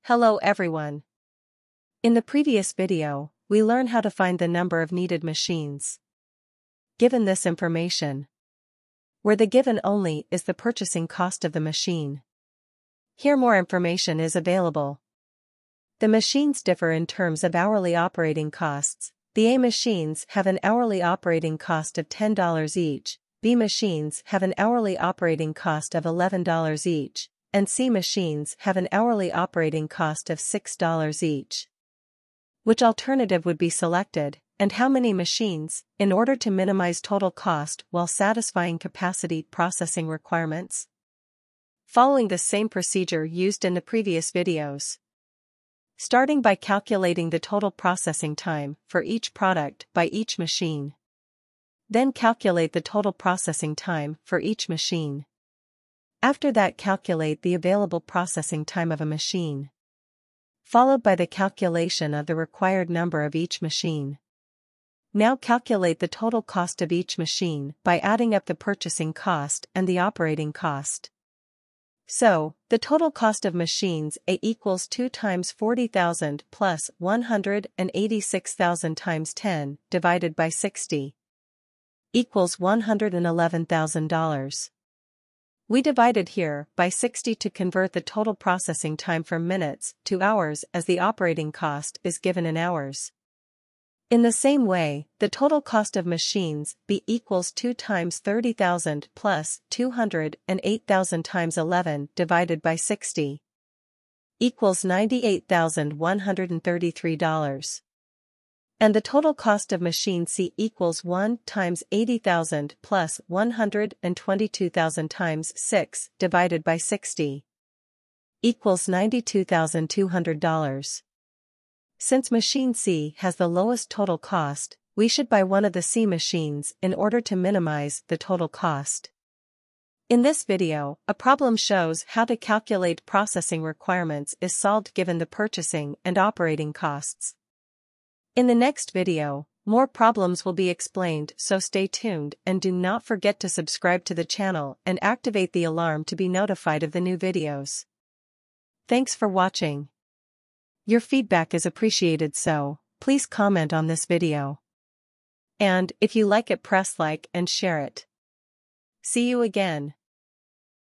Hello everyone. In the previous video, we learned how to find the number of needed machines. Given this information, where the given only is the purchasing cost of the machine. Here more information is available. The machines differ in terms of hourly operating costs. The A machines have an hourly operating cost of $10 each, B machines have an hourly operating cost of $11 each, and C machines have an hourly operating cost of $6 each. Which alternative would be selected, and how many machines, in order to minimize total cost while satisfying capacity processing requirements? Following the same procedure used in the previous videos. Starting by calculating the total processing time for each product by each machine. Then calculate the total processing time for each machine. After that, calculate the available processing time of a machine, followed by the calculation of the required number of each machine. Now calculate the total cost of each machine by adding up the purchasing cost and the operating cost. So, the total cost of machines A equals 2 times 40,000 plus 186,000 times 10 divided by 60 equals $111,000. We divided here by 60 to convert the total processing time from minutes to hours, as the operating cost is given in hours. In the same way, the total cost of machines B equals 2 times 30,000 plus 208,000 times 11 divided by 60 equals $98,133. And the total cost of machine C equals 1 times 80,000 plus 122,000 times 6 divided by 60 equals $92,200. Since machine C has the lowest total cost, we should buy one of the C machines in order to minimize the total cost. In this video, a problem shows how to calculate processing requirements is solved given the purchasing and operating costs. In the next video, more problems will be explained, so stay tuned and do not forget to subscribe to the channel and activate the alarm to be notified of the new videos. Thanks for watching. Your feedback is appreciated, so please comment on this video. And if you like it, press like and share it. See you again.